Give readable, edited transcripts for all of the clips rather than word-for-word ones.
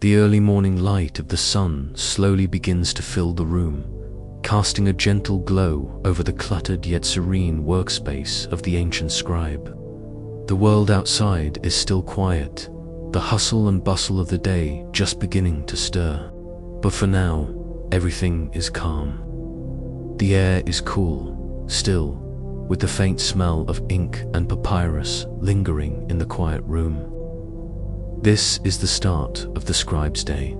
The early morning light of the sun slowly begins to fill the room, casting a gentle glow over the cluttered yet serene workspace of the ancient scribe. The world outside is still quiet, the hustle and bustle of the day just beginning to stir. But for now, everything is calm. The air is cool, still, with the faint smell of ink and papyrus lingering in the quiet room. This is the start of the scribe's day,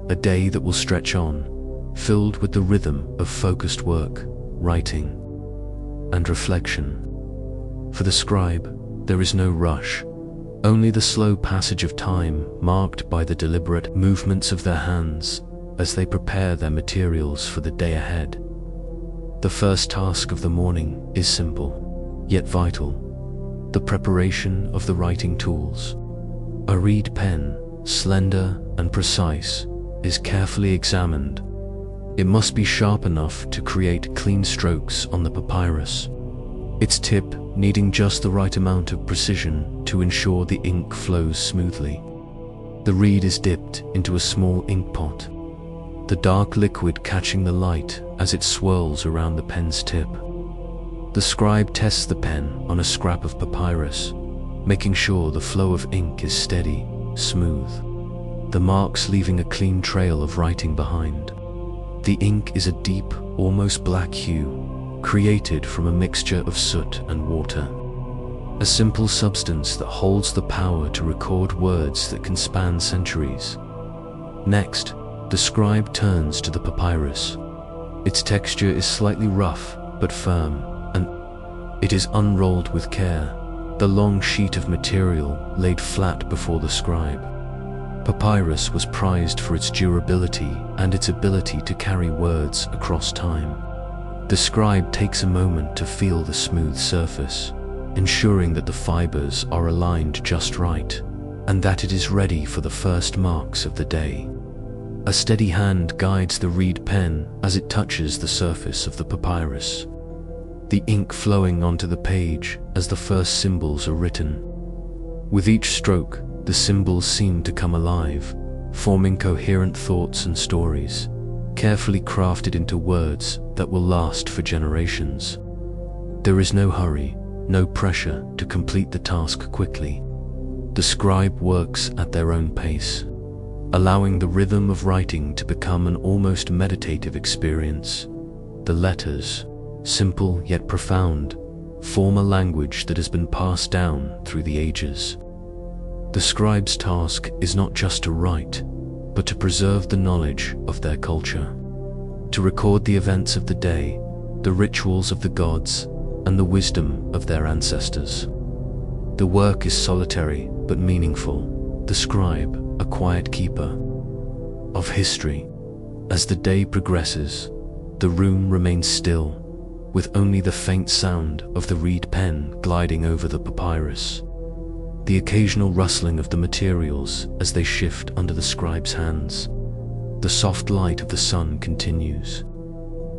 a day that will stretch on, filled with the rhythm of focused work, writing, and reflection. For the scribe, there is no rush, only the slow passage of time marked by the deliberate movements of their hands as they prepare their materials for the day ahead. The first task of the morning is simple, yet vital: the preparation of the writing tools. A reed pen, slender and precise, is carefully examined. It must be sharp enough to create clean strokes on the papyrus, its tip needing just the right amount of precision to ensure the ink flows smoothly. The reed is dipped into a small ink pot, the dark liquid catching the light as it swirls around the pen's tip. The scribe tests the pen on a scrap of papyrus, making sure the flow of ink is steady, smooth, the marks leaving a clean trail of writing behind. The ink is a deep, almost black hue, created from a mixture of soot and water, a simple substance that holds the power to record words that can span centuries. Next, the scribe turns to the papyrus. Its texture is slightly rough but firm, and it is unrolled with care, the long sheet of material laid flat before the scribe. Papyrus was prized for its durability and its ability to carry words across time. The scribe takes a moment to feel the smooth surface, ensuring that the fibers are aligned just right, and that it is ready for the first marks of the day. A steady hand guides the reed pen as it touches the surface of the papyrus, the ink flowing onto the page as the first symbols are written. With each stroke, the symbols seem to come alive, forming coherent thoughts and stories, carefully crafted into words that will last for generations. There is no hurry, no pressure to complete the task quickly. The scribe works at their own pace, allowing the rhythm of writing to become an almost meditative experience. The letters, simple yet profound, form a language that has been passed down through the ages. The scribe's task is not just to write, but to preserve the knowledge of their culture, to record the events of the day, the rituals of the gods, and the wisdom of their ancestors. The work is solitary but meaningful, the scribe a quiet keeper of history. As the day progresses, the room remains still, with only the faint sound of the reed pen gliding over the papyrus, the occasional rustling of the materials as they shift under the scribe's hands. The soft light of the sun continues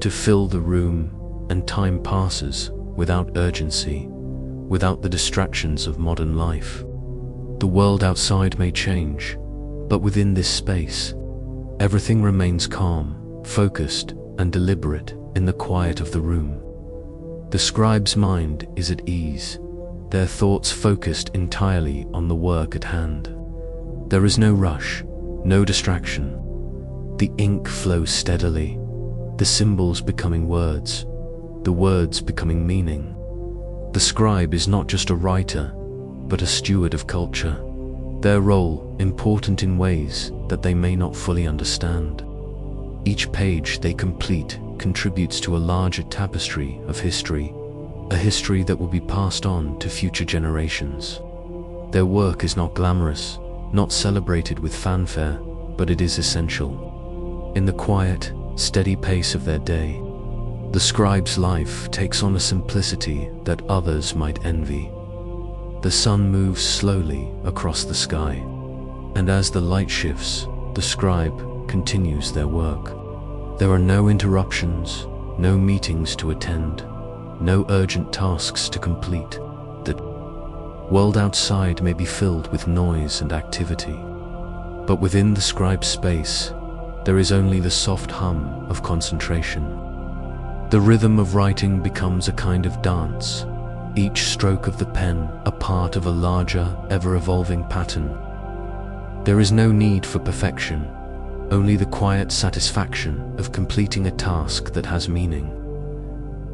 to fill the room, and time passes without urgency, without the distractions of modern life. The world outside may change, but within this space, everything remains calm, focused, and deliberate in the quiet of the room. The scribe's mind is at ease, their thoughts focused entirely on the work at hand. There is no rush, no distraction. The ink flows steadily, the symbols becoming words, the words becoming meaning. The scribe is not just a writer, but a steward of culture, their role important in ways that they may not fully understand. Each page they complete contributes to a larger tapestry of history, a history that will be passed on to future generations. Their work is not glamorous, not celebrated with fanfare, but it is essential. In the quiet, steady pace of their day, the scribe's life takes on a simplicity that others might envy. The sun moves slowly across the sky, and as the light shifts, the scribe continues their work. There are no interruptions, no meetings to attend, no urgent tasks to complete. The world outside may be filled with noise and activity, But within the scribe's space, there is only the soft hum of concentration. The rhythm of writing becomes a kind of dance, each stroke of the pen a part of a larger, ever-evolving pattern. There is no need for perfection, only the quiet satisfaction of completing a task that has meaning.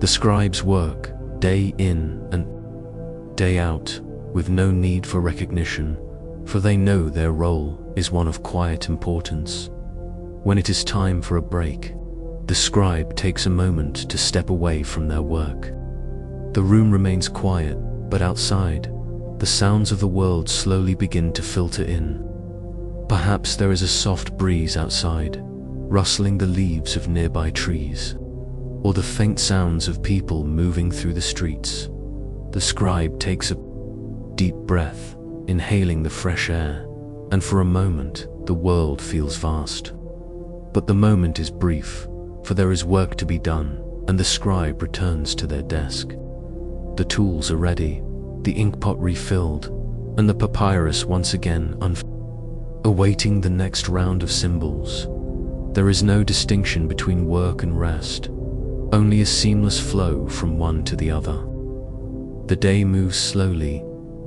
The scribes work, day in and day out, with no need for recognition, for they know their role is one of quiet importance. When it is time for a break, the scribe takes a moment to step away from their work. The room remains quiet, but outside, the sounds of the world slowly begin to filter in. Perhaps there is a soft breeze outside, rustling the leaves of nearby trees, or the faint sounds of people moving through the streets. The scribe takes a deep breath, inhaling the fresh air, and for a moment, the world feels vast. But the moment is brief, for there is work to be done, and the scribe returns to their desk. The tools are ready, the inkpot refilled, and the papyrus once again awaiting the next round of symbols. There is no distinction between work and rest, only a seamless flow from one to the other. The day moves slowly,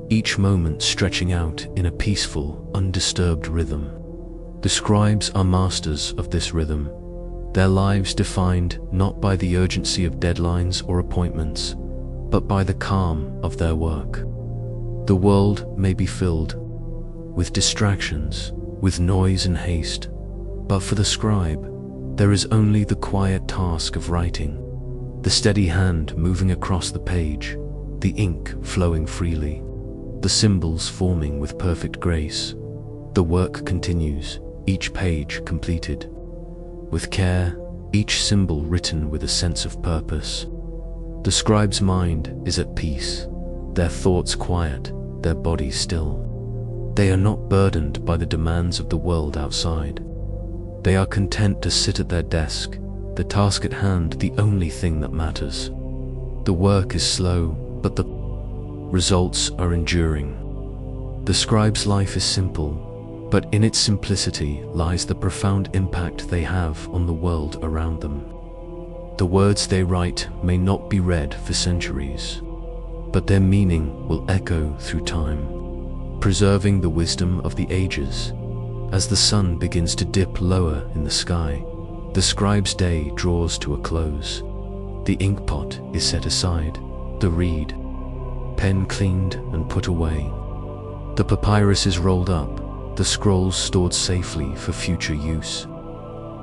each moment stretching out in a peaceful, undisturbed rhythm. The scribes are masters of this rhythm, their lives defined not by the urgency of deadlines or appointments, but by the calm of their work. The world may be filled with distractions, with noise and haste, but for the scribe, there is only the quiet task of writing, the steady hand moving across the page, the ink flowing freely, the symbols forming with perfect grace. The work continues, each page completed. With care, each symbol written with a sense of purpose. The scribe's mind is at peace, their thoughts quiet, their body still. They are not burdened by the demands of the world outside. They are content to sit at their desk, the task at hand the only thing that matters. The work is slow, but the results are enduring. The scribe's life is simple, but in its simplicity lies the profound impact they have on the world around them. The words they write may not be read for centuries, but their meaning will echo through time, preserving the wisdom of the ages. As the sun begins to dip lower in the sky, the scribe's day draws to a close. The inkpot is set aside, the reed pen cleaned and put away. The papyrus is rolled up, the scrolls stored safely for future use.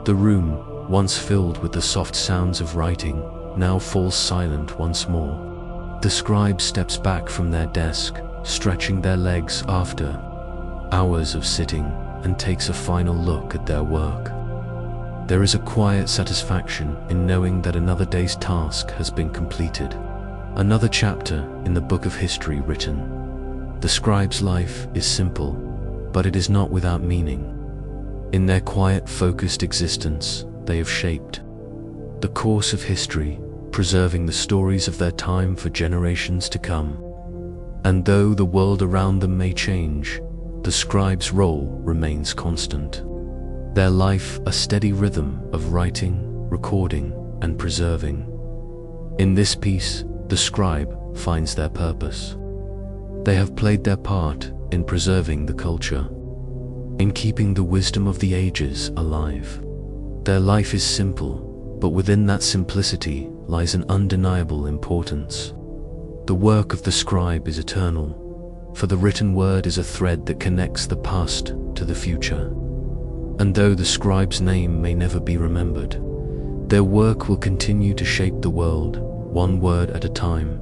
The room, once filled with the soft sounds of writing, now falls silent once more. The scribe steps back from their desk, stretching their legs after hours of sitting, and takes a final look at their work. There is a quiet satisfaction in knowing that another day's task has been completed, another chapter in the book of history written. The scribe's life is simple, but it is not without meaning. In their quiet, focused existence, they have shaped the course of history, preserving the stories of their time for generations to come. And though the world around them may change, the scribe's role remains constant. Their life a steady rhythm of writing, recording, and preserving. In this piece, the scribe finds their purpose. They have played their part in preserving the culture, in keeping the wisdom of the ages alive. Their life is simple, but within that simplicity lies an undeniable importance. The work of the scribe is eternal, for the written word is a thread that connects the past to the future. And though the scribe's name may never be remembered, their work will continue to shape the world, one word at a time.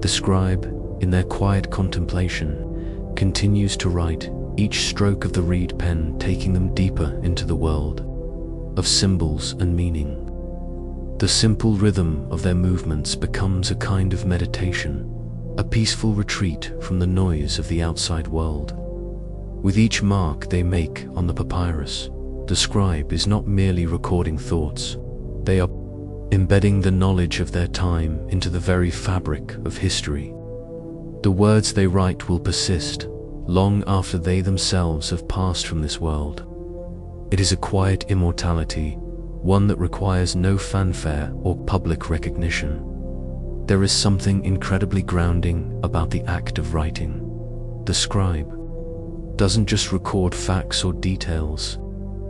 The scribe, in their quiet contemplation, continues to write, each stroke of the reed pen taking them deeper into the world of symbols and meaning. The simple rhythm of their movements becomes a kind of meditation, a peaceful retreat from the noise of the outside world. With each mark they make on the papyrus, the scribe is not merely recording thoughts. They are embedding the knowledge of their time into the very fabric of history. The words they write will persist, long after they themselves have passed from this world. It is a quiet immortality, one that requires no fanfare or public recognition. There is something incredibly grounding about the act of writing. The scribe doesn't just record facts or details,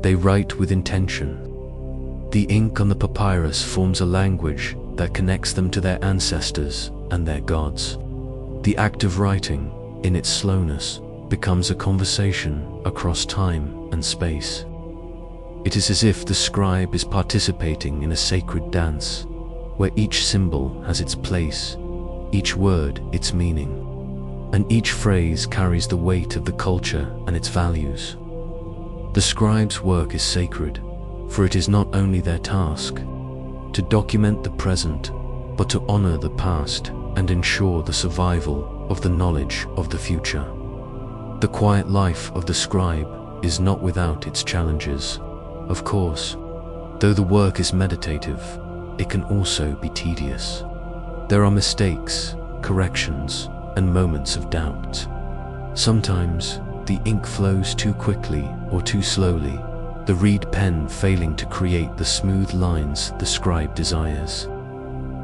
they write with intention. The ink on the papyrus forms a language that connects them to their ancestors and their gods. The act of writing, in its slowness, becomes a conversation across time and space. It is as if the scribe is participating in a sacred dance, where each symbol has its place, each word its meaning, and each phrase carries the weight of the culture and its values. The scribe's work is sacred, for it is not only their task to document the present, but to honor the past and ensure the survival of the knowledge of the future. The quiet life of the scribe is not without its challenges. Of course, though the work is meditative, it can also be tedious. There are mistakes, corrections, and moments of doubt. Sometimes the ink flows too quickly or too slowly, the reed pen failing to create the smooth lines the scribe desires.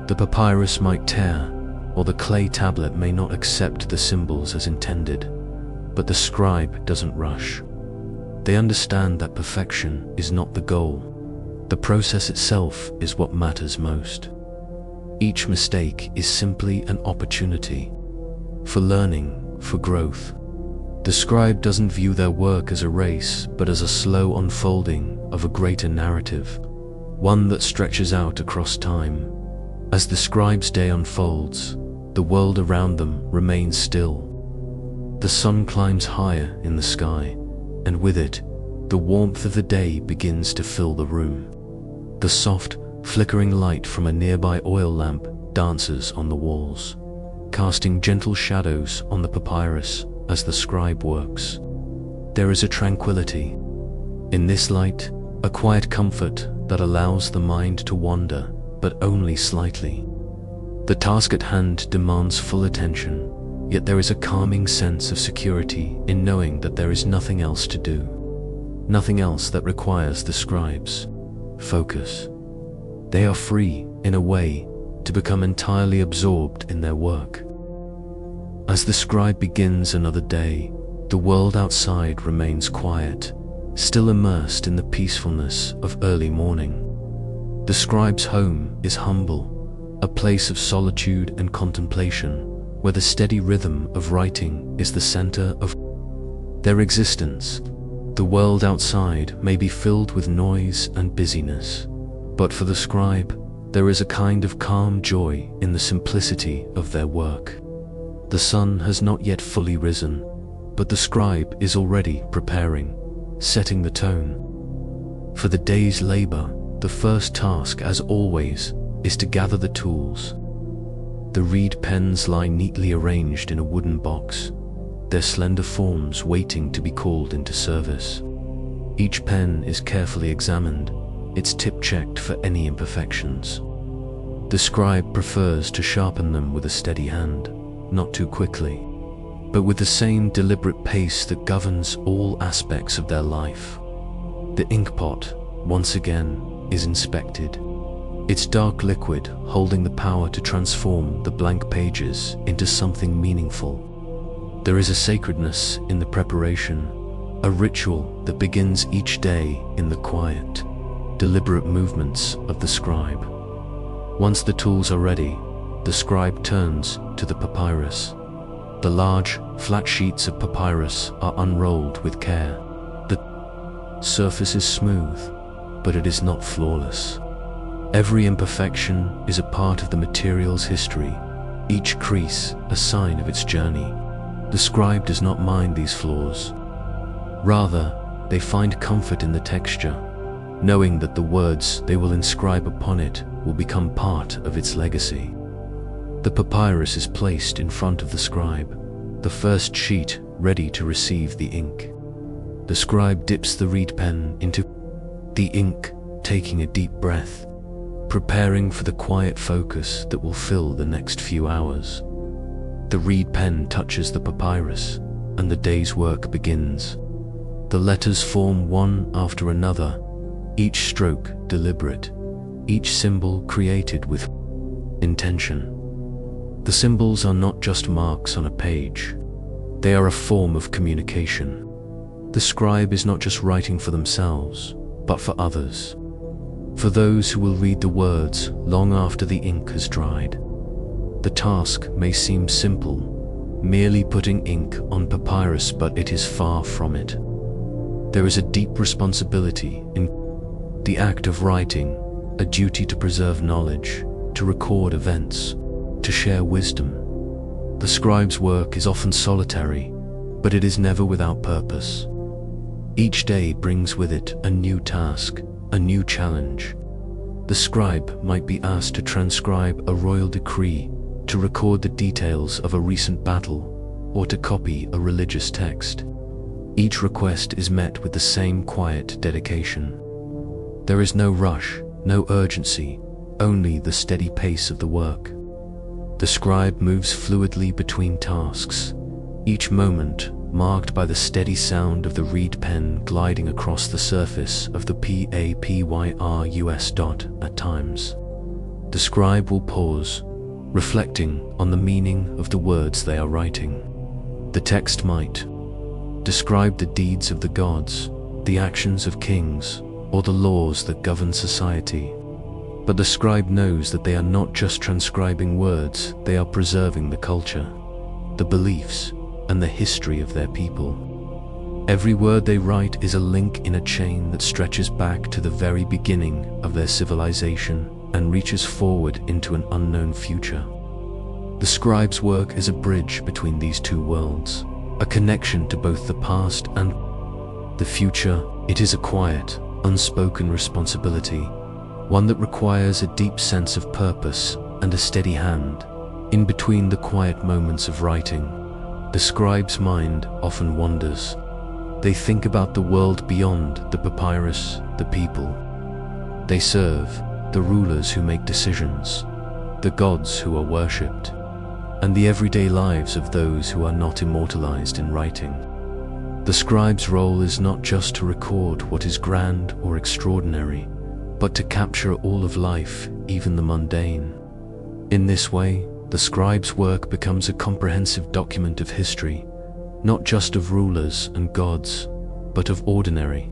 The papyrus might tear, or the clay tablet may not accept the symbols as intended, but the scribe doesn't rush. They understand that perfection is not the goal. The process itself is what matters most. Each mistake is simply an opportunity for learning, for growth. The scribe doesn't view their work as a race, but as a slow unfolding of a greater narrative, one that stretches out across time. As the scribe's day unfolds, the world around them remains still. The sun climbs higher in the sky, and with it, the warmth of the day begins to fill the room. The soft, flickering light from a nearby oil lamp dances on the walls, casting gentle shadows on the papyrus as the scribe works. There is a tranquility in this light, a quiet comfort that allows the mind to wander, but only slightly. The task at hand demands full attention, yet there is a calming sense of security in knowing that there is nothing else to do, nothing else that requires the scribe's focus. They are free, in a way, to become entirely absorbed in their work. As the scribe begins another day, the world outside remains quiet, still immersed in the peacefulness of early morning. The scribe's home is humble, a place of solitude and contemplation, where the steady rhythm of writing is the center of their existence. The world outside may be filled with noise and busyness, but for the scribe, there is a kind of calm joy in the simplicity of their work. The sun has not yet fully risen, but the scribe is already preparing, setting the tone. For the day's labor, the first task, as always, is to gather the tools. The reed pens lie neatly arranged in a wooden box, their slender forms waiting to be called into service. Each pen is carefully examined, its tip checked for any imperfections. The scribe prefers to sharpen them with a steady hand, not too quickly, but with the same deliberate pace that governs all aspects of their life. The inkpot, once again, is inspected, its dark liquid holding the power to transform the blank pages into something meaningful. There is a sacredness in the preparation, a ritual that begins each day in the quiet, deliberate movements of the scribe. Once the tools are ready, the scribe turns to the papyrus. The large, flat sheets of papyrus are unrolled with care. The surface is smooth, but it is not flawless. Every imperfection is a part of the material's history, each crease a sign of its journey. The scribe does not mind these flaws. Rather, they find comfort in the texture, knowing that the words they will inscribe upon it will become part of its legacy. The papyrus is placed in front of the scribe, the first sheet ready to receive the ink. The scribe dips the reed pen into the ink, taking a deep breath, preparing for the quiet focus that will fill the next few hours. The reed pen touches the papyrus, and the day's work begins. The letters form one after another, each stroke deliberate, each symbol created with intention. The symbols are not just marks on a page. They are a form of communication. The scribe is not just writing for themselves, but for others. For those who will read the words long after the ink has dried. The task may seem simple, merely putting ink on papyrus, but it is far from it. There is a deep responsibility in the act of writing, a duty to preserve knowledge, to record events, to share wisdom. The scribe's work is often solitary, but it is never without purpose. Each day brings with it a new task, a new challenge. The scribe might be asked to transcribe a royal decree, to record the details of a recent battle, or to copy a religious text. Each request is met with the same quiet dedication. There is no rush, no urgency, only the steady pace of the work. The scribe moves fluidly between tasks, each moment marked by the steady sound of the reed pen gliding across the surface of the papyrus dot at times. The scribe will pause, reflecting on the meaning of the words they are writing. The text might describe the deeds of the gods, the actions of kings, or the laws that govern society. But the scribe knows that they are not just transcribing words, they are preserving the culture, the beliefs, and the history of their people. Every word they write is a link in a chain that stretches back to the very beginning of their civilization and reaches forward into an unknown future. The scribe's work is a bridge between these two worlds, a connection to both the past and the future. It is a quiet, unspoken responsibility, one that requires a deep sense of purpose and a steady hand. In between the quiet moments of writing, the scribe's mind often wanders. They think about the world beyond the papyrus, the people they serve, the rulers who make decisions, the gods who are worshipped, and the everyday lives of those who are not immortalized in writing. The scribe's role is not just to record what is grand or extraordinary, but to capture all of life, even the mundane. In this way, the scribe's work becomes a comprehensive document of history, not just of rulers and gods, but of ordinary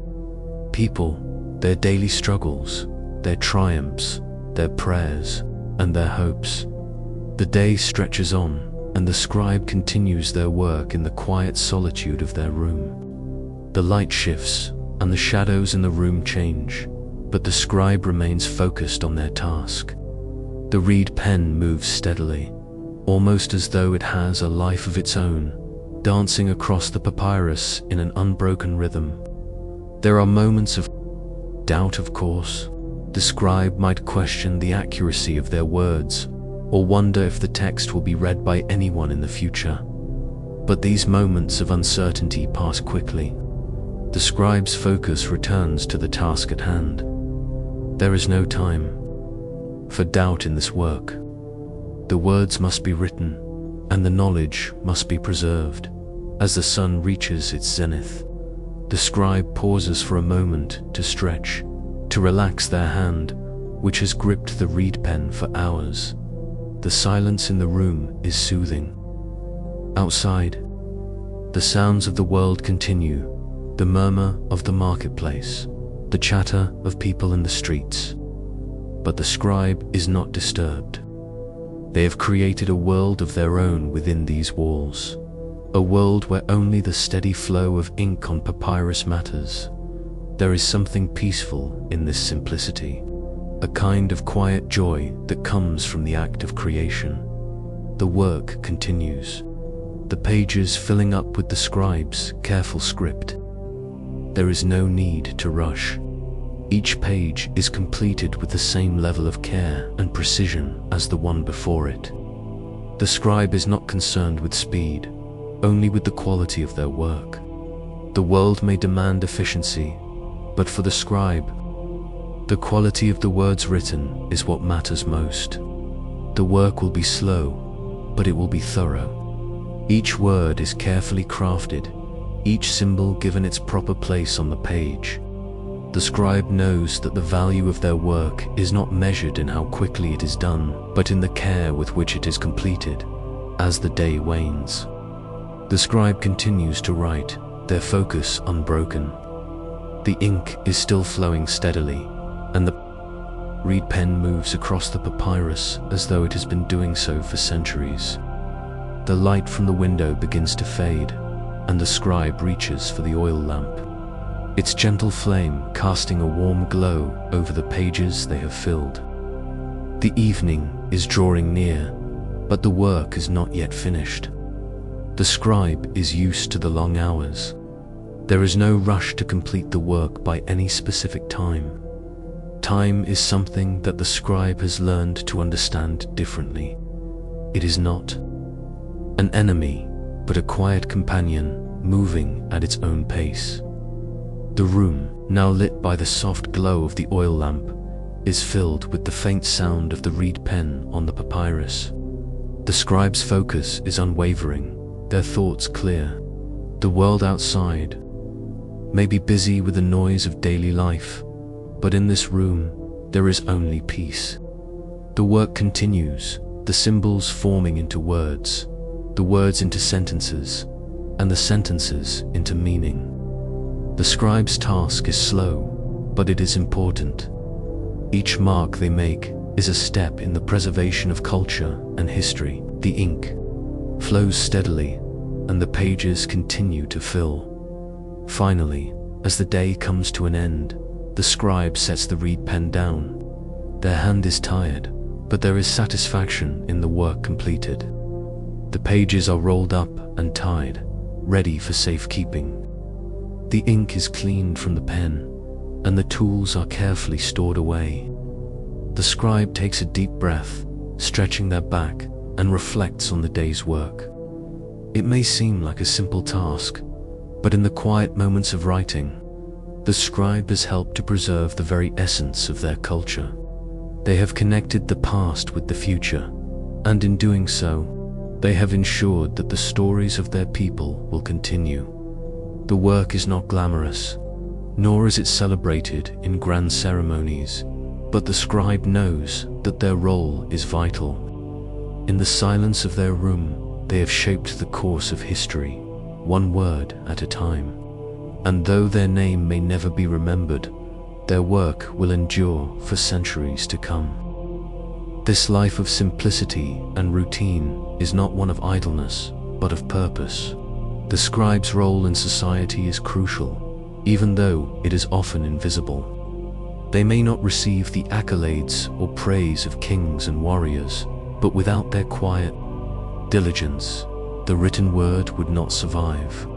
people, their daily struggles, their triumphs, their prayers, and their hopes. The day stretches on, and the scribe continues their work in the quiet solitude of their room. The light shifts, and the shadows in the room change, but the scribe remains focused on their task. The reed pen moves steadily, almost as though it has a life of its own, dancing across the papyrus in an unbroken rhythm. There are moments of doubt, of course. The scribe might question the accuracy of their words, or wonder if the text will be read by anyone in the future. But these moments of uncertainty pass quickly. The scribe's focus returns to the task at hand. There is no time for doubt in this work. The words must be written, and the knowledge must be preserved. As the sun reaches its zenith, the scribe pauses for a moment to stretch, to relax their hand, which has gripped the reed pen for hours. The silence in the room is soothing. Outside, the sounds of the world continue, the murmur of the marketplace, the chatter of people in the streets. But the scribe is not disturbed. They have created a world of their own within these walls, a world where only the steady flow of ink on papyrus matters. There is something peaceful in this simplicity, a kind of quiet joy that comes from the act of creation. The work continues, the pages filling up with the scribe's careful script. There is no need to rush. Each page is completed with the same level of care and precision as the one before it. The scribe is not concerned with speed, only with the quality of their work. The world may demand efficiency, but for the scribe, the quality of the words written is what matters most. The work will be slow, but it will be thorough. Each word is carefully crafted, each symbol given its proper place on the page. The scribe knows that the value of their work is not measured in how quickly it is done, but in the care with which it is completed. As the day wanes, the scribe continues to write, their focus unbroken. The ink is still flowing steadily, and the reed pen moves across the papyrus as though it has been doing so for centuries. The light from the window begins to fade, and the scribe reaches for the oil lamp, its gentle flame casting a warm glow over the pages they have filled. The evening is drawing near, but the work is not yet finished. The scribe is used to the long hours. There is no rush to complete the work by any specific time. Time is something that the scribe has learned to understand differently. It is not an enemy, but a quiet companion moving at its own pace. The room, now lit by the soft glow of the oil lamp, is filled with the faint sound of the reed pen on the papyrus. The scribe's focus is unwavering, their thoughts clear. The world outside may be busy with the noise of daily life, but in this room there is only peace. The work continues, the symbols forming into words, the words into sentences, and the sentences into meaning. The scribe's task is slow, but it is important. Each mark they make is a step in the preservation of culture and history. The ink flows steadily, and the pages continue to fill. Finally, as the day comes to an end, the scribe sets the reed pen down. Their hand is tired, but there is satisfaction in the work completed. The pages are rolled up and tied, ready for safekeeping. The ink is cleaned from the pen, and the tools are carefully stored away. The scribe takes a deep breath, stretching their back, and reflects on the day's work. It may seem like a simple task, but in the quiet moments of writing, the scribe has helped to preserve the very essence of their culture. They have connected the past with the future, and in doing so, they have ensured that the stories of their people will continue. The work is not glamorous, nor is it celebrated in grand ceremonies, but the scribe knows that their role is vital. In the silence of their room, they have shaped the course of history, one word at a time. And though their name may never be remembered, their work will endure for centuries to come. This life of simplicity and routine is not one of idleness, but of purpose. The scribe's role in society is crucial, even though it is often invisible. They may not receive the accolades or praise of kings and warriors, but without their quiet diligence, the written word would not survive.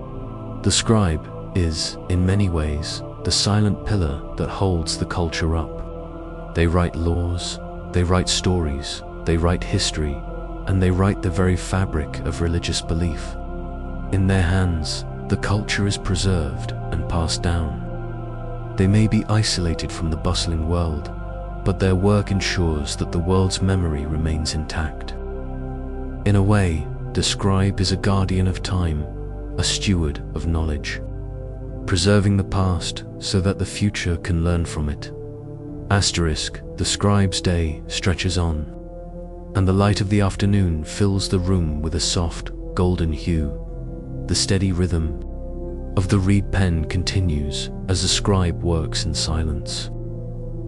The scribe is, in many ways, the silent pillar that holds the culture up. They write laws, they write stories, they write history, and they write the very fabric of religious belief. In their hands, the culture is preserved and passed down. They may be isolated from the bustling world, but their work ensures that the world's memory remains intact. In a way, the scribe is a guardian of time, a steward of knowledge, preserving the past so that the future can learn from it. Asterisk, the scribe's day stretches on, and the light of the afternoon fills the room with a soft, golden hue. The steady rhythm of the reed pen continues as the scribe works in silence.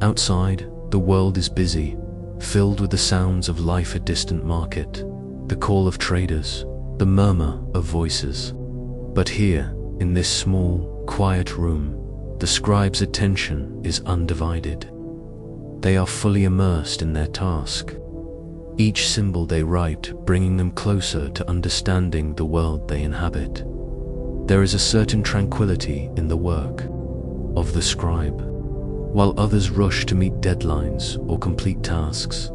Outside, the world is busy, filled with the sounds of life at distant market, the call of traders, the murmur of voices. But here, in this small, quiet room, the scribe's attention is undivided. They are fully immersed in their task, each symbol they write bringing them closer to understanding the world they inhabit. There is a certain tranquility in the work of the scribe. While others rush to meet deadlines or complete tasks,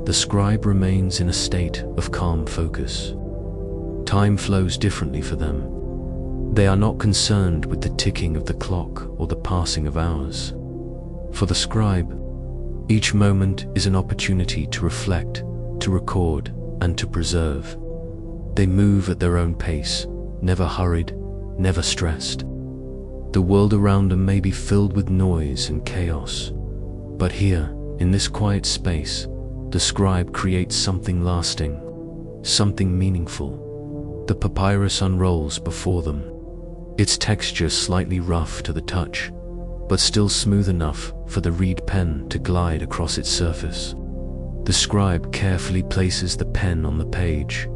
the scribe remains in a state of calm focus. Time flows differently for them. They are not concerned with the ticking of the clock or the passing of hours. For the scribe, each moment is an opportunity to reflect, to record, and to preserve. They move at their own pace, never hurried, never stressed. The world around them may be filled with noise and chaos, but here, in this quiet space, the scribe creates something lasting, something meaningful. The papyrus unrolls before them, its texture slightly rough to the touch, but still smooth enough for the reed pen to glide across its surface. The scribe carefully places the pen on the page,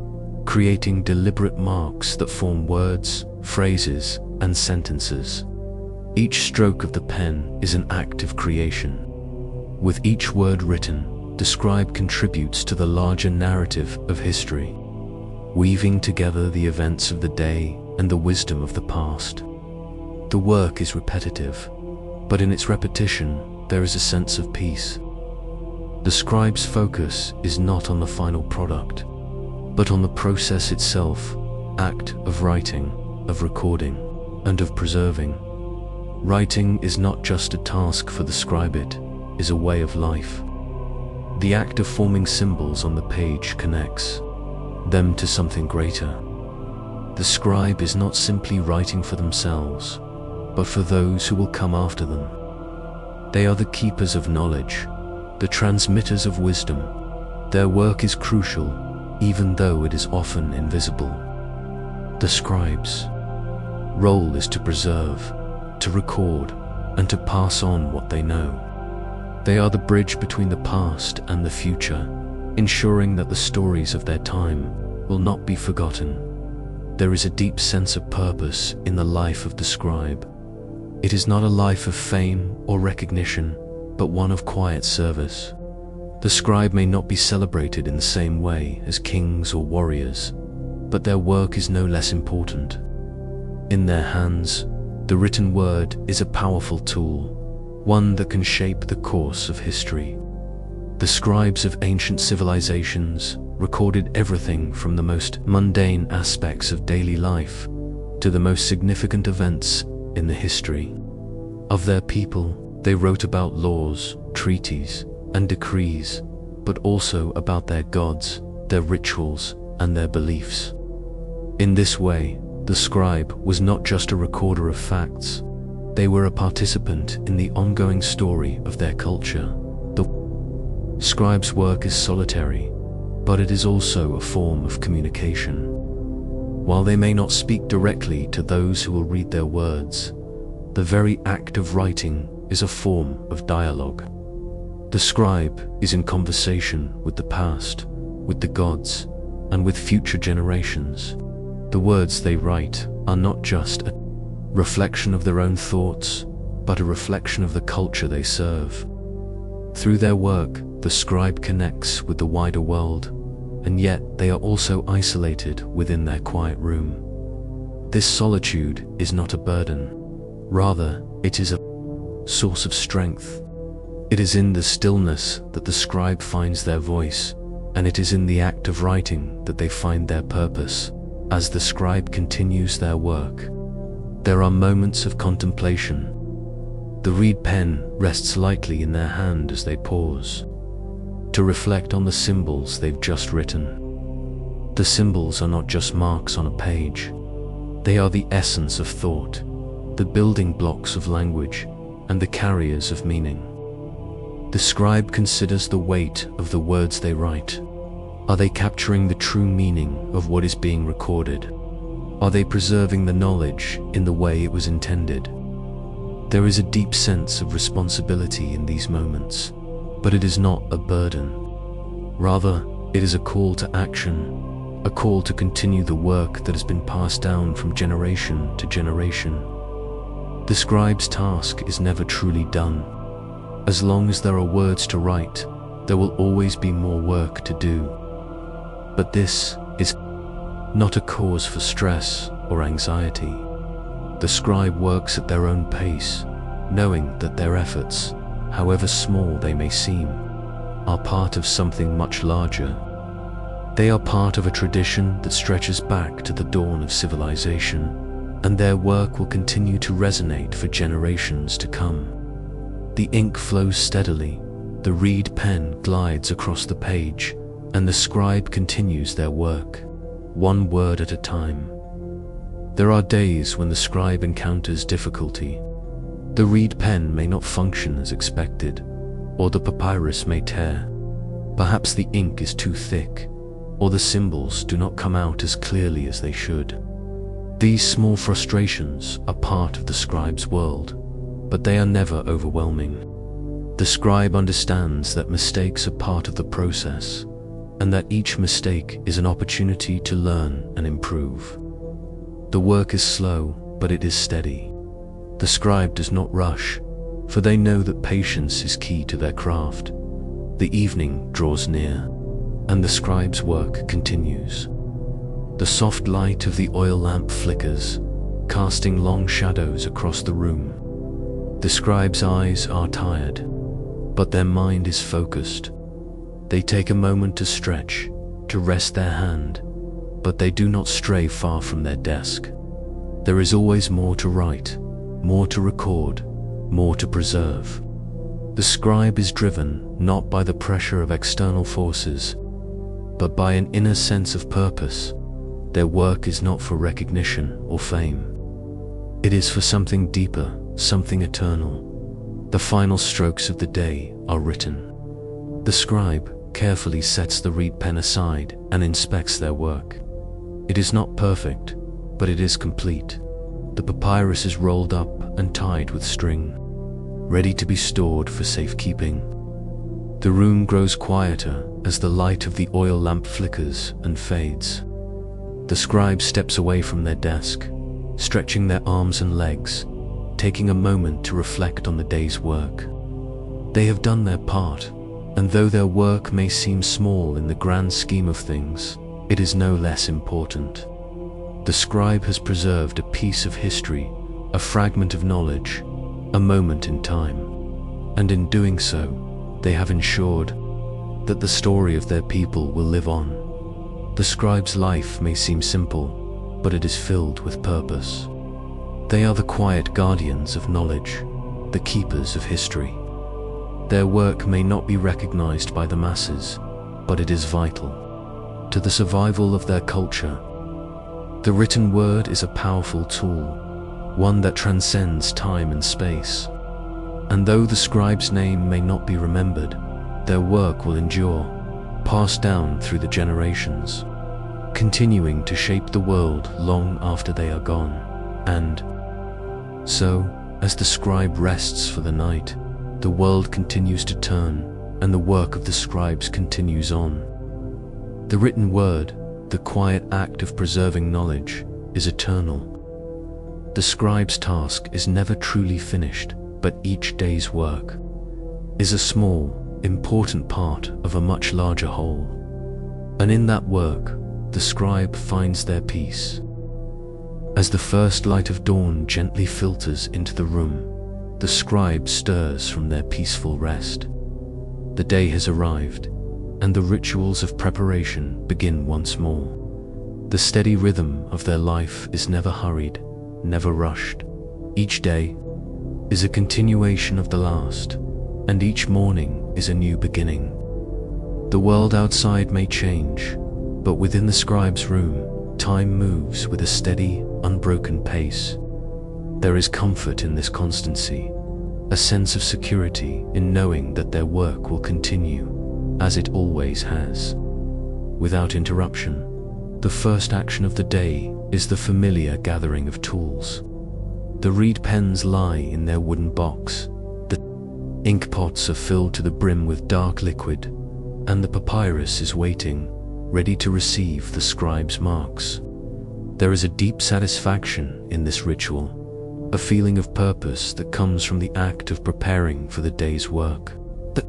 creating deliberate marks that form words, phrases, and sentences. Each stroke of the pen is an act of creation. With each word written, the scribe contributes to the larger narrative of history, weaving together the events of the day and the wisdom of the past. The work is repetitive, but in its repetition, there is a sense of peace. The scribe's focus is not on the final product, but on the process itself, act of writing, of recording, and of preserving. Writing is not just a task for the scribe, it is a way of life. The act of forming symbols on the page connects them to something greater. The scribe is not simply writing for themselves, but for those who will come after them. They are the keepers of knowledge, the transmitters of wisdom. Their work is crucial, even though it is often invisible. The scribe's role is to preserve, to record, and to pass on what they know. They are the bridge between the past and the future, ensuring that the stories of their time will not be forgotten. There is a deep sense of purpose in the life of the scribe. It is not a life of fame or recognition, but one of quiet service. The scribe may not be celebrated in the same way as kings or warriors, but their work is no less important. In their hands, the written word is a powerful tool, one that can shape the course of history. The scribes of ancient civilizations recorded everything from the most mundane aspects of daily life to the most significant events in the history of their people. They wrote about laws, treaties, and decrees, but also about their gods, their rituals, and their beliefs. In this way, the scribe was not just a recorder of facts, they were a participant in the ongoing story of their culture. The scribe's work is solitary, but it is also a form of communication. While they may not speak directly to those who will read their words, the very act of writing is a form of dialogue. The scribe is in conversation with the past, with the gods, and with future generations. The words they write are not just a reflection of their own thoughts, but a reflection of the culture they serve. Through their work, the scribe connects with the wider world, and yet they are also isolated within their quiet room. This solitude is not a burden. Rather, it is a source of strength. It is in the stillness that the scribe finds their voice, and it is in the act of writing that they find their purpose. As the scribe continues their work, there are moments of contemplation. The reed pen rests lightly in their hand as they pause, to reflect on the symbols they've just written. The symbols are not just marks on a page. They are the essence of thought, the building blocks of language, and the carriers of meaning. The scribe considers the weight of the words they write. Are they capturing the true meaning of what is being recorded? Are they preserving the knowledge in the way it was intended? There is a deep sense of responsibility in these moments, but it is not a burden. Rather, it is a call to action, a call to continue the work that has been passed down from generation to generation. The scribe's task is never truly done. As long as there are words to write, there will always be more work to do. But this is not a cause for stress or anxiety. The scribe works at their own pace, knowing that their efforts, however small they may seem, are part of something much larger. They are part of a tradition that stretches back to the dawn of civilization, and their work will continue to resonate for generations to come. The ink flows steadily, the reed pen glides across the page, and the scribe continues their work. one word at a time. There are days when the scribe encounters difficulty. The reed pen may not function as expected, or the papyrus may tear. Perhaps the ink is too thick, or the symbols do not come out as clearly as they should. These small frustrations are part of the scribe's world, but they are never overwhelming. The scribe understands that mistakes are part of the process, and that each mistake is an opportunity to learn and improve. The work is slow, but it is steady. The scribe does not rush, for they know that patience is key to their craft. The evening draws near, and the scribe's work continues. The soft light of the oil lamp flickers, casting long shadows across the room. The scribe's eyes are tired, but their mind is focused. They take a moment to stretch, to rest their hand, but they do not stray far from their desk. There is always more to write, more to record, more to preserve. The scribe is driven not by the pressure of external forces, but by an inner sense of purpose. Their work is not for recognition or fame. It is for something deeper, something eternal. The final strokes of the day are written. The scribe carefully sets the reed pen aside and inspects their work. It is not perfect, but it is complete. The papyrus is rolled up and tied with string, ready to be stored for safekeeping. The room grows quieter as the light of the oil lamp flickers and fades. The scribe steps away from their desk, stretching their arms and legs, taking a moment to reflect on the day's work. They have done their part, and though their work may seem small in the grand scheme of things, it is no less important. The scribe has preserved a piece of history, a fragment of knowledge, a moment in time, and in doing so, they have ensured that the story of their people will live on. The scribe's life may seem simple, but it is filled with purpose. They are the quiet guardians of knowledge, the keepers of history. Their work may not be recognized by the masses, but it is vital to the survival of their culture. The written word is a powerful tool, one that transcends time and space. And though the scribe's name may not be remembered, their work will endure, passed down through the generations, continuing to shape the world long after they are gone. And so, as the scribe rests for the night, the world continues to turn, and the work of the scribes continues on. The written word, the quiet act of preserving knowledge, is eternal. The scribe's task is never truly finished, but each day's work is a small, important part of a much larger whole. And in that work, the scribe finds their peace. As the first light of dawn gently filters into the room, the scribe stirs from their peaceful rest. The day has arrived, and the rituals of preparation begin once more. The steady rhythm of their life is never hurried, never rushed. Each day is a continuation of the last, and each morning is a new beginning. The world outside may change, but within the scribe's room, time moves with a steady, unbroken pace. There is comfort in this constancy, a sense of security in knowing that their work will continue, as it always has, without interruption. The first action of the day is the familiar gathering of tools. The reed pens lie in their wooden box, the ink pots are filled to the brim with dark liquid, and the papyrus is waiting, ready to receive the scribe's marks. There is a deep satisfaction in this ritual, a feeling of purpose that comes from the act of preparing for the day's work. The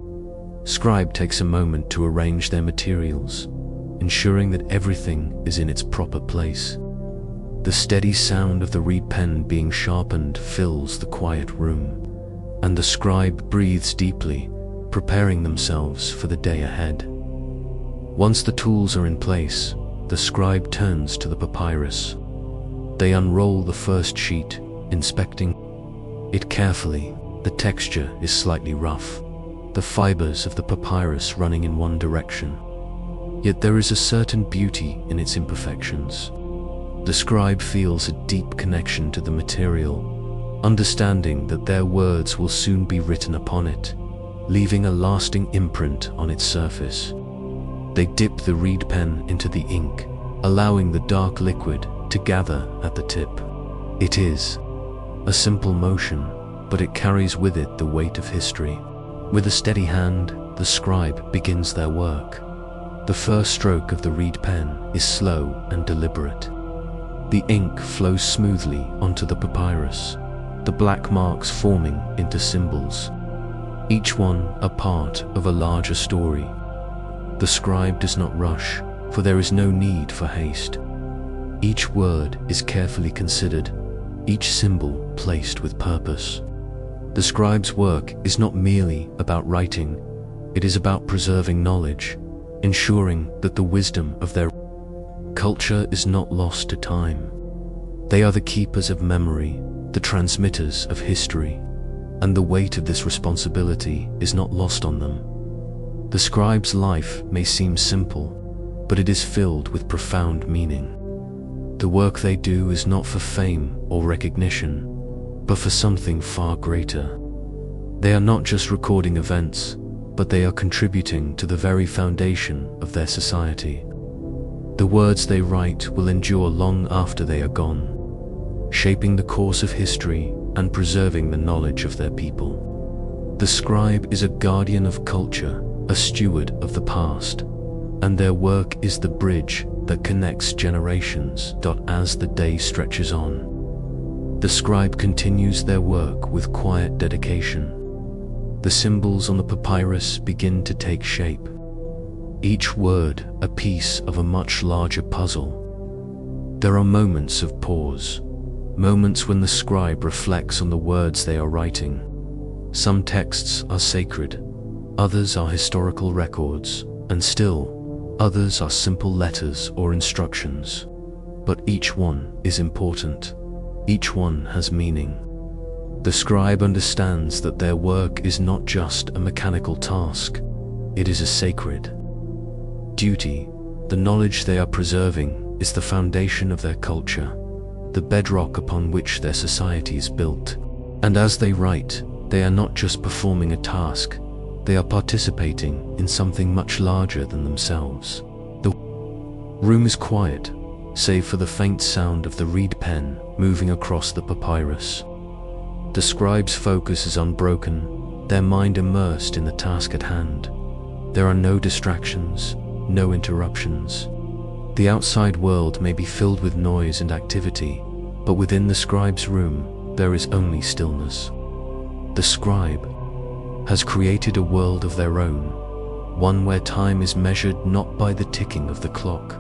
scribe takes a moment to arrange their materials, ensuring that everything is in its proper place. The steady sound of the reed pen being sharpened fills the quiet room, and the scribe breathes deeply, preparing themselves for the day ahead. Once the tools are in place, the scribe turns to the papyrus. They unroll the first sheet, inspecting it carefully. The texture is slightly rough, the fibers of the papyrus running in one direction. Yet there is a certain beauty in its imperfections. The scribe feels a deep connection to the material, understanding that their words will soon be written upon it, leaving a lasting imprint on its surface. They dip the reed pen into the ink, allowing the dark liquid to gather at the tip. It is a simple motion, but it carries with it the weight of history. With a steady hand, the scribe begins their work. The first stroke of the reed pen is slow and deliberate. The ink flows smoothly onto the papyrus, the black marks forming into symbols, each one a part of a larger story. The scribe does not rush, for there is no need for haste. Each word is carefully considered, each symbol placed with purpose. The scribe's work is not merely about writing, it is about preserving knowledge, ensuring that the wisdom of their culture is not lost to time. They are the keepers of memory, the transmitters of history, and the weight of this responsibility is not lost on them. The scribe's life may seem simple, but it is filled with profound meaning. The work they do is not for fame or recognition, but for something far greater. They are not just recording events, but they are contributing to the very foundation of their society. The words they write will endure long after they are gone, shaping the course of history and preserving the knowledge of their people. The scribe is a guardian of culture, a steward of the past, and their work is the bridge that connects generations. As the day stretches on, the scribe continues their work with quiet dedication. The symbols on the papyrus begin to take shape, each word a piece of a much larger puzzle. There are moments of pause, moments when the scribe reflects on the words they are writing. Some texts are sacred, others are historical records, and still others are simple letters or instructions. But each one is important, each one has meaning. The scribe understands that their work is not just a mechanical task, it is a sacred duty. The knowledge they are preserving is the foundation of their culture, the bedrock upon which their society is built. And as they write, they are not just performing a task, they are participating in something much larger than themselves. The room is quiet, save for the faint sound of the reed pen moving across the papyrus. The scribe's focus is unbroken, their mind immersed in the task at hand. There are no distractions, no interruptions. The outside world may be filled with noise and activity, but within the scribe's room, there is only stillness. The scribe has created a world of their own, one where time is measured not by the ticking of the clock,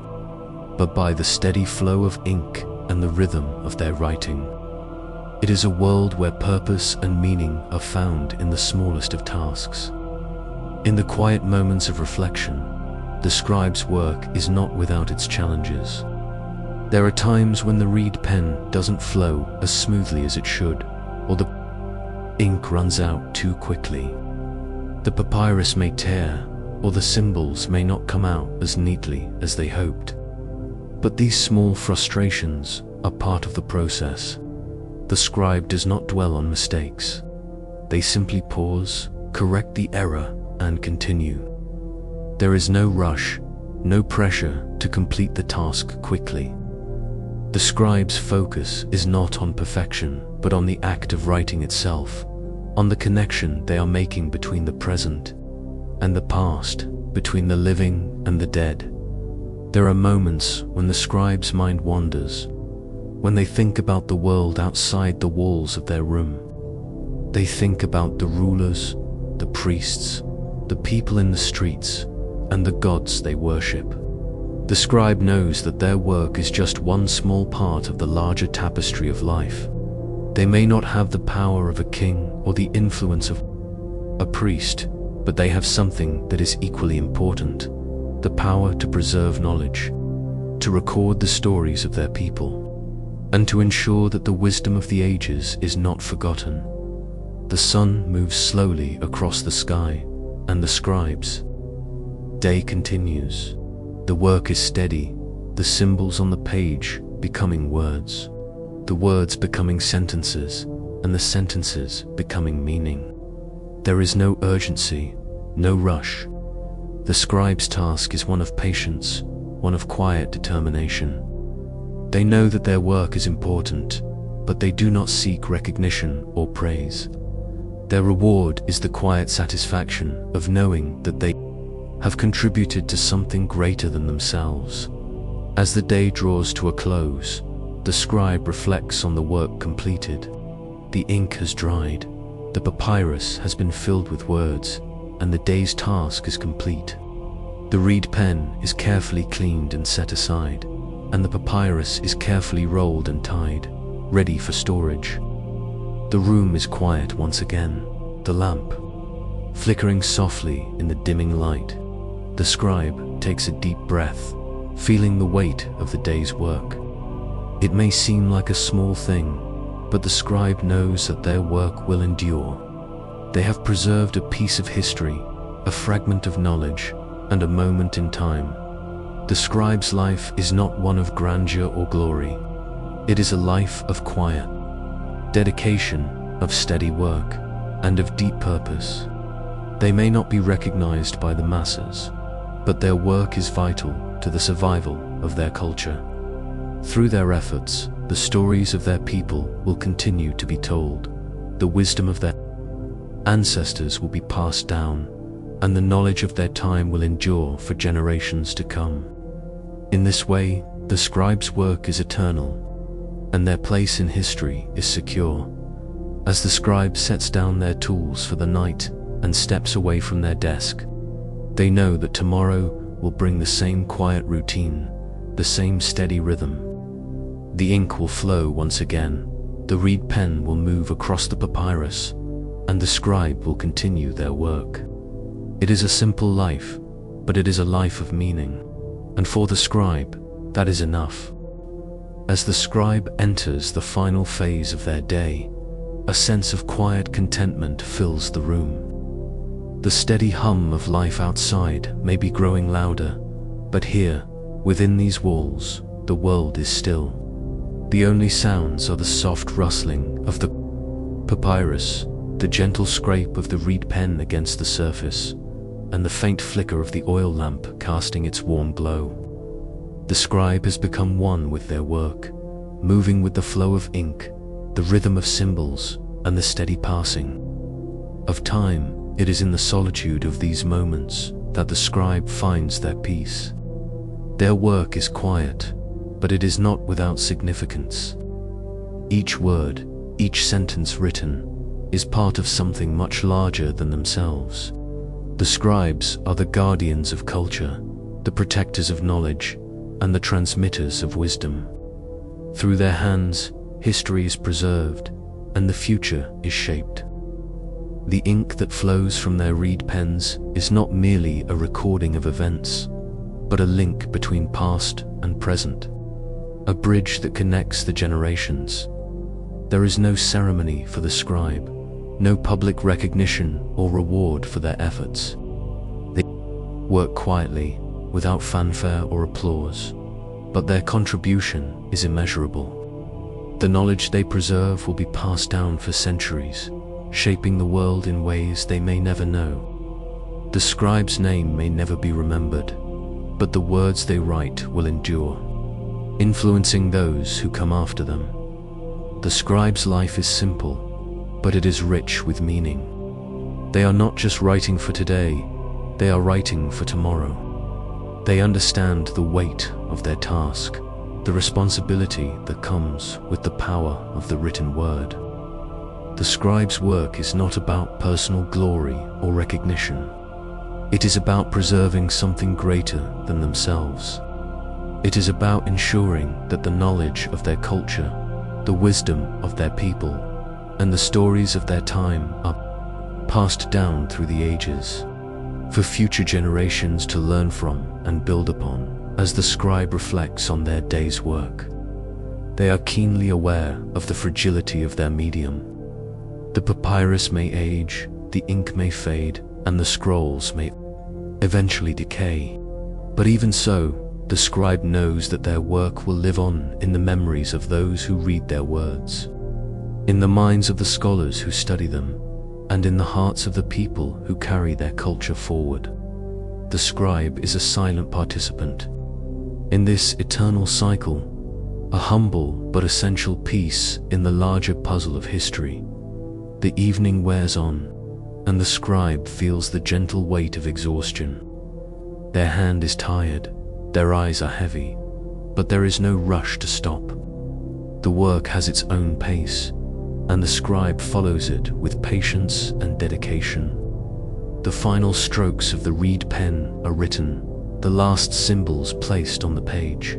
but by the steady flow of ink and the rhythm of their writing. It is a world where purpose and meaning are found in the smallest of tasks. In the quiet moments of reflection, the scribe's work is not without its challenges. There are times when the reed pen doesn't flow as smoothly as it should, or the ink runs out too quickly. The papyrus may tear, or the symbols may not come out as neatly as they hoped. But these small frustrations are part of the process. The scribe does not dwell on mistakes. They simply pause, correct the error, and continue. There is no rush, no pressure to complete the task quickly. The scribe's focus is not on perfection, but on the act of writing itself, on the connection they are making between the present and the past, between the living and the dead. There are moments when the scribe's mind wanders, when they think about the world outside the walls of their room. They think about the rulers, the priests, the people in the streets, and the gods they worship. The scribe knows that their work is just one small part of the larger tapestry of life. They may not have the power of a king or the influence of a priest, but they have something that is equally important: the power to preserve knowledge, to record the stories of their people, and to ensure that the wisdom of the ages is not forgotten. The sun moves slowly across the sky, and the scribe's day continues. The work is steady, the symbols on the page becoming words, the words becoming sentences, and the sentences becoming meaning. There is no urgency, no rush. The scribe's task is one of patience, one of quiet determination. They know that their work is important, but they do not seek recognition or praise. Their reward is the quiet satisfaction of knowing that they have contributed to something greater than themselves. As the day draws to a close, the scribe reflects on the work completed. The ink has dried, the papyrus has been filled with words, and the day's task is complete. The reed pen is carefully cleaned and set aside, and the papyrus is carefully rolled and tied, ready for storage. The room is quiet once again, the lamp flickering softly in the dimming light. The scribe takes a deep breath, feeling the weight of the day's work. It may seem like a small thing, but the scribe knows that their work will endure. They have preserved a piece of history, a fragment of knowledge, and a moment in time. The scribe's life is not one of grandeur or glory. It is a life of quiet, dedication, of steady work, and of deep purpose. They may not be recognized by the masses, but their work is vital to the survival of their culture. Through their efforts, the stories of their people will continue to be told, the wisdom of their ancestors will be passed down, and the knowledge of their time will endure for generations to come. In this way, the scribe's work is eternal, and their place in history is secure. As the scribe sets down their tools for the night and steps away from their desk, they know that tomorrow will bring the same quiet routine, the same steady rhythm. The ink will flow once again, the reed pen will move across the papyrus, and the scribe will continue their work. It is a simple life, but it is a life of meaning, and for the scribe, that is enough. As the scribe enters the final phase of their day, a sense of quiet contentment fills the room. The steady hum of life outside may be growing louder, but here, within these walls, the world is still. The only sounds are the soft rustling of the papyrus, the gentle scrape of the reed pen against the surface, and the faint flicker of the oil lamp casting its warm glow. The scribe has become one with their work, moving with the flow of ink, the rhythm of symbols, and the steady passing of time. It is in the solitude of these moments that the scribe finds their peace. Their work is quiet, but it is not without significance. Each word, each sentence written, is part of something much larger than themselves. The scribes are the guardians of culture, the protectors of knowledge, and the transmitters of wisdom. Through their hands, history is preserved, and the future is shaped. The ink that flows from their reed pens is not merely a recording of events, but a link between past and present, a bridge that connects the generations. There is no ceremony for the scribe, no public recognition or reward for their efforts. They work quietly, without fanfare or applause, but their contribution is immeasurable. The knowledge they preserve will be passed down for centuries, shaping the world in ways they may never know. The scribe's name may never be remembered, but the words they write will endure, influencing those who come after them. The scribe's life is simple, but it is rich with meaning. They are not just writing for today, they are writing for tomorrow. They understand the weight of their task, the responsibility that comes with the power of the written word. The scribe's work is not about personal glory or recognition. It is about preserving something greater than themselves. It is about ensuring that the knowledge of their culture, the wisdom of their people, and the stories of their time are passed down through the ages, for future generations to learn from and build upon as the scribe reflects on their day's work. They are keenly aware of the fragility of their medium. The papyrus may age, the ink may fade, and the scrolls may eventually decay. But even so, the scribe knows that their work will live on in the memories of those who read their words, in the minds of the scholars who study them, and in the hearts of the people who carry their culture forward. The scribe is a silent participant in this eternal cycle, a humble but essential piece in the larger puzzle of history. The evening wears on, and the scribe feels the gentle weight of exhaustion. Their hand is tired, their eyes are heavy, but there is no rush to stop. The work has its own pace, and the scribe follows it with patience and dedication. The final strokes of the reed pen are written, the last symbols placed on the page.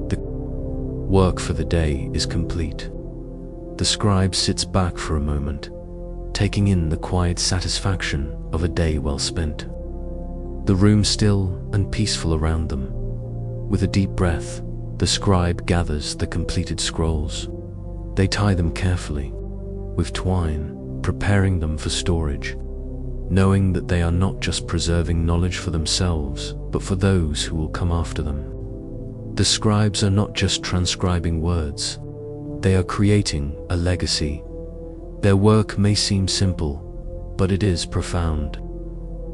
The work for the day is complete. The scribe sits back for a moment, taking in the quiet satisfaction of a day well spent. The room still and peaceful around them. With a deep breath, the scribe gathers the completed scrolls. They tie them carefully, with twine, preparing them for storage, knowing that they are not just preserving knowledge for themselves, but for those who will come after them. The scribes are not just transcribing words, they are creating a legacy. Their work may seem simple, but it is profound.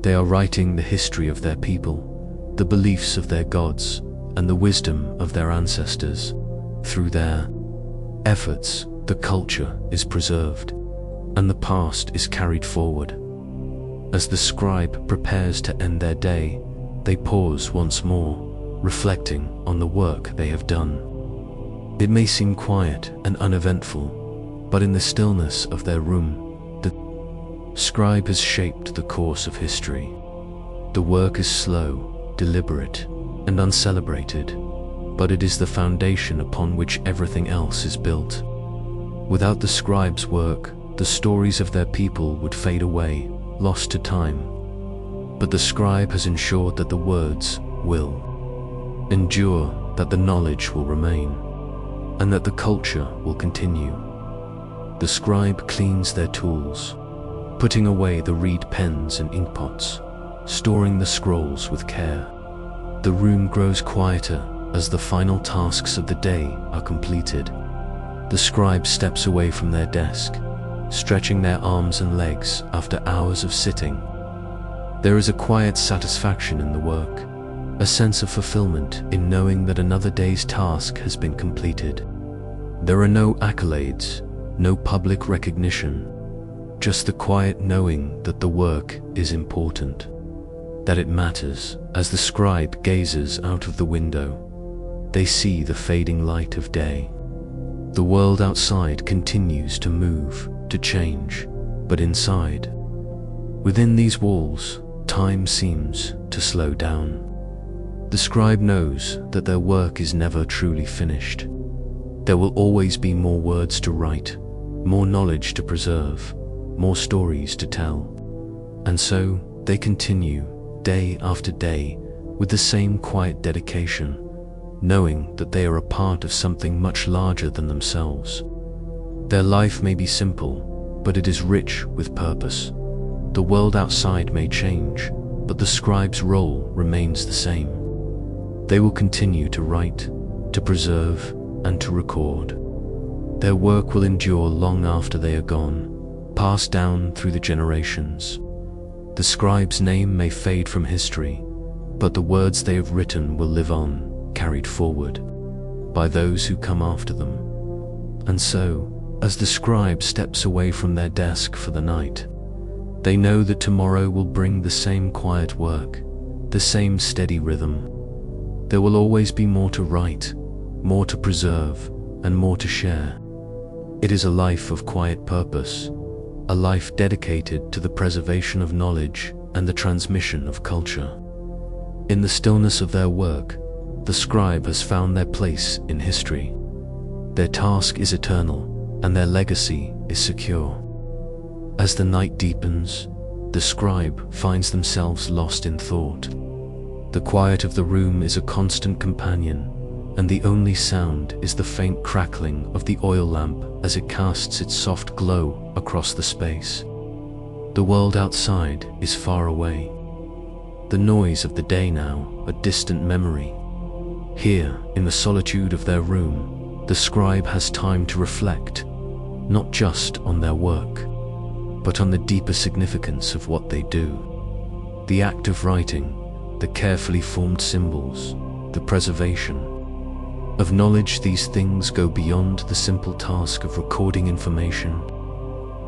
They are writing the history of their people, the beliefs of their gods, and the wisdom of their ancestors. Through their efforts, the culture is preserved, and the past is carried forward. As the scribe prepares to end their day, they pause once more, reflecting on the work they have done. It may seem quiet and uneventful, but in the stillness of their room, the scribe has shaped the course of history. The work is slow, deliberate, and uncelebrated, but it is the foundation upon which everything else is built. Without the scribe's work, the stories of their people would fade away, lost to time. But the scribe has ensured that the words will endure, that the knowledge will remain, and that the culture will continue. The scribe cleans their tools, putting away the reed pens and inkpots, storing the scrolls with care. The room grows quieter as the final tasks of the day are completed. The scribe steps away from their desk, stretching their arms and legs after hours of sitting. There is a quiet satisfaction in the work, a sense of fulfillment in knowing that another day's task has been completed. There are no accolades, no public recognition, just the quiet knowing that the work is important, that it matters. As the scribe gazes out of the window, they see the fading light of day. The world outside continues to move, to change, but inside, within these walls, time seems to slow down. The scribe knows that their work is never truly finished. There will always be more words to write, more knowledge to preserve, more stories to tell. And so they continue, day after day, with the same quiet dedication, knowing that they are a part of something much larger than themselves. Their life may be simple, but it is rich with purpose. The world outside may change, but the scribe's role remains the same. They will continue to write, to preserve, and to record. Their work will endure long after they are gone, passed down through the generations. The scribe's name may fade from history, but the words they have written will live on, carried forward by those who come after them. And so, as the scribe steps away from their desk for the night, they know that tomorrow will bring the same quiet work, the same steady rhythm. There will always be more to write, more to preserve, and more to share. It is a life of quiet purpose, a life dedicated to the preservation of knowledge and the transmission of culture. In the stillness of their work, the scribe has found their place in history. Their task is eternal, and their legacy is secure. As the night deepens, the scribe finds themselves lost in thought. The quiet of the room is a constant companion, and the only sound is the faint crackling of the oil lamp as it casts its soft glow across the space. The world outside is far away. the noise of the day now a distant memory. Here, in the solitude of their room, the scribe has time to reflect, not just on their work, but on the deeper significance of what they do. The act of writing, the carefully formed symbols, the preservation of knowledge, these things go beyond the simple task of recording information.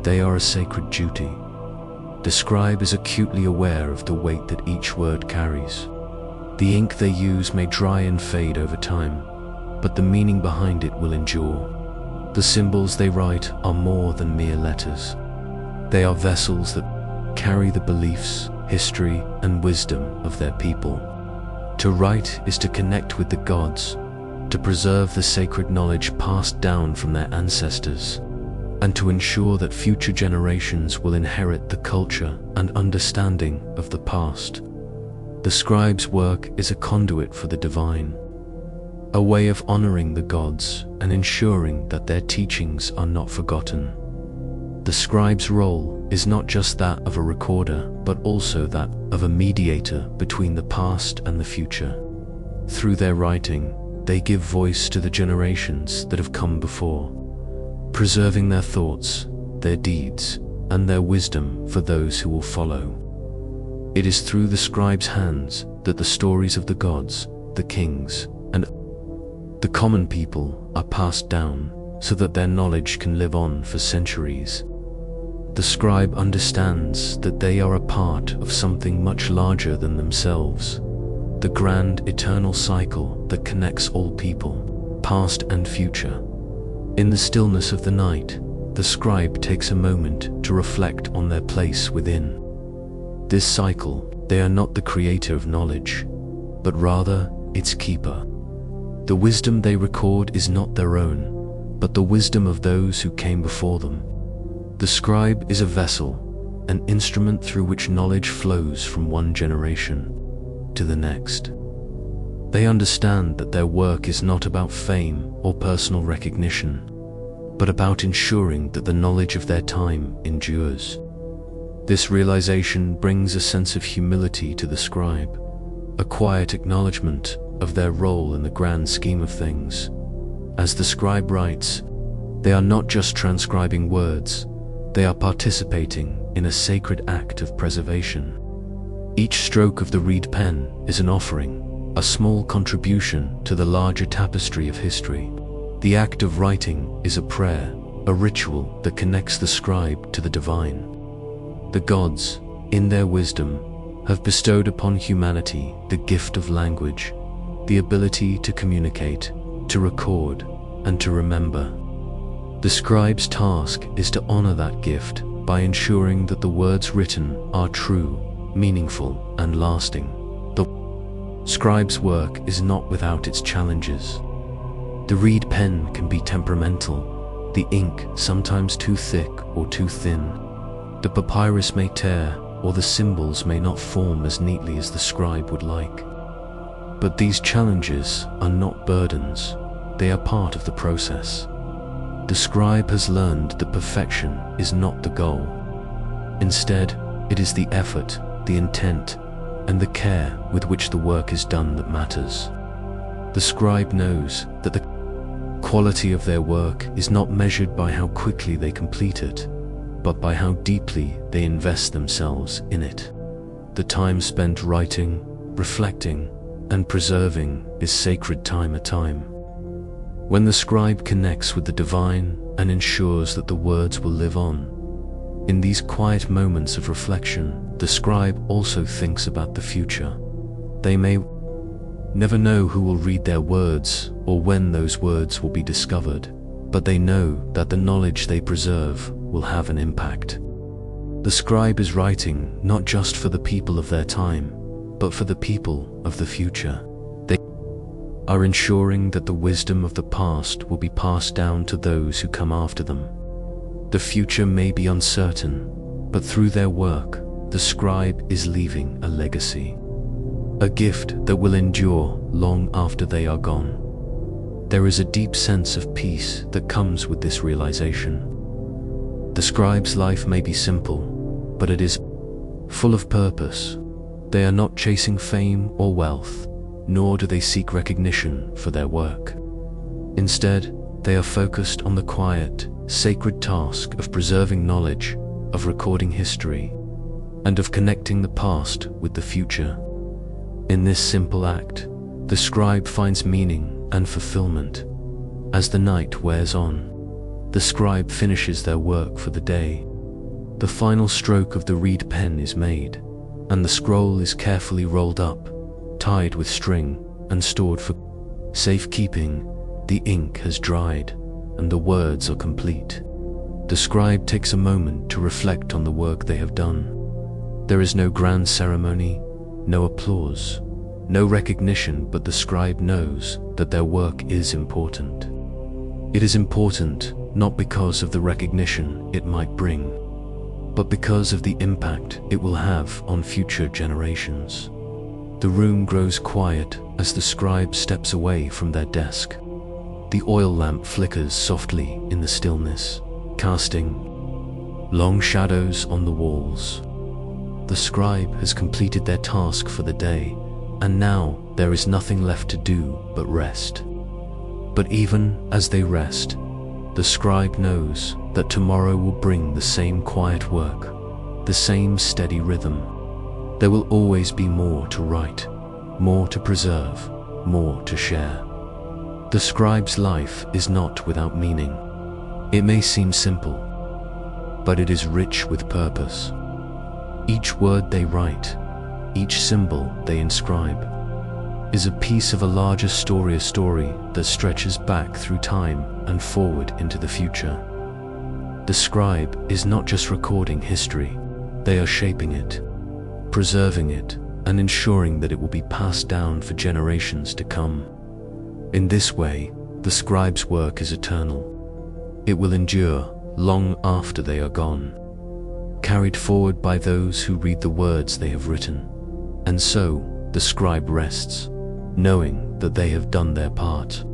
They are a sacred duty. The scribe is acutely aware of the weight that each word carries. The ink they use may dry and fade over time, but the meaning behind it will endure. The symbols they write are more than mere letters. They are vessels that carry the beliefs, history, and wisdom of their people. To write is to connect with the gods, to preserve the sacred knowledge passed down from their ancestors, and to ensure that future generations will inherit the culture and understanding of the past. The scribe's work is a conduit for the divine, a way of honoring the gods and ensuring that their teachings are not forgotten. The scribe's role is not just that of a recorder, but also that of a mediator between the past and the future. Through their writing, they give voice to the generations that have come before, preserving their thoughts, their deeds, and their wisdom for those who will follow. It is through the scribe's hands that the stories of the gods, the kings, and the common people are passed down so that their knowledge can live on for centuries. The scribe understands that they are a part of something much larger than themselves, the grand eternal cycle that connects all people, past and future. In the stillness of the night, the scribe takes a moment to reflect on their place within this cycle. They are not the creator of knowledge, but rather its keeper. The wisdom they record is not their own, but the wisdom of those who came before them. The scribe is a vessel, an instrument through which knowledge flows from one generation to the next. They understand that their work is not about fame or personal recognition, but about ensuring that the knowledge of their time endures. This realization brings a sense of humility to the scribe, a quiet acknowledgement of their role in the grand scheme of things. As the scribe writes, they are not just transcribing words, they are participating in a sacred act of preservation. Each stroke of the reed pen is an offering, a small contribution to the larger tapestry of history. The act of writing is a prayer, a ritual that connects the scribe to the divine. The gods, in their wisdom, have bestowed upon humanity the gift of language, the ability to communicate, to record, and to remember. The scribe's task is to honor that gift by ensuring that the words written are true, meaningful, and lasting. The scribe's work is not without its challenges. The reed pen can be temperamental, the ink sometimes too thick or too thin. The papyrus may tear, or the symbols may not form as neatly as the scribe would like. But these challenges are not burdens, they are part of the process. The scribe has learned that perfection is not the goal. Instead, it is the effort, the intent, and the care with which the work is done that matters. The scribe knows that the quality of their work is not measured by how quickly they complete it, but by how deeply they invest themselves in it. The time spent writing, reflecting, and preserving is sacred time a time. When the scribe connects with the divine and ensures that the words will live on, in these quiet moments of reflection, the scribe also thinks about the future. They may never know who will read their words or when those words will be discovered, but they know that the knowledge they preserve will have an impact. The scribe is writing not just for the people of their time, but for the people of the future. They are ensuring that the wisdom of the past will be passed down to those who come after them. The future may be uncertain, but through their work, the scribe is leaving a legacy, a gift that will endure long after they are gone. There is a deep sense of peace that comes with this realization. The scribe's life may be simple, but it is full of purpose. They are not chasing fame or wealth, nor do they seek recognition for their work. Instead, they are focused on the quiet, sacred task of preserving knowledge, of recording history, and of connecting the past with the future. In this simple act, the scribe finds meaning and fulfillment. As the night wears on, the scribe finishes their work for the day. The final stroke of the reed pen is made, and the scroll is carefully rolled up, tied with string, and stored for safekeeping. The ink has dried, and the words are complete. The scribe takes a moment to reflect on the work they have done. There is no grand ceremony, no applause, no recognition, but the scribe knows that their work is important. It is important not because of the recognition it might bring, but because of the impact it will have on future generations. The room grows quiet as the scribe steps away from their desk. The oil lamp flickers softly in the stillness, casting long shadows on the walls. The scribe has completed their task for the day, and now there is nothing left to do but rest. But even as they rest, the scribe knows that tomorrow will bring the same quiet work, the same steady rhythm. There will always be more to write, more to preserve, more to share. The scribe's life is not without meaning. It may seem simple, but it is rich with purpose. Each word they write, each symbol they inscribe, is a piece of a larger story, a story that stretches back through time and forward into the future. The scribe is not just recording history, they are shaping it, preserving it, and ensuring that it will be passed down for generations to come. In this way, the scribe's work is eternal. It will endure long after they are gone, carried forward by those who read the words they have written. And so, the scribe rests, knowing that they have done their part.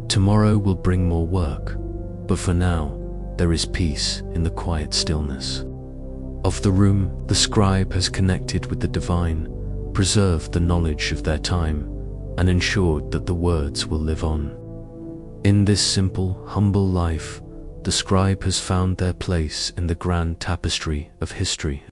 Tomorrow will bring more work, but for now, there is peace in the quiet stillness of the room. The scribe has connected with the divine, preserved the knowledge of their time, and ensured that the words will live on. In this simple, humble life, the scribe has found their place in the grand tapestry of history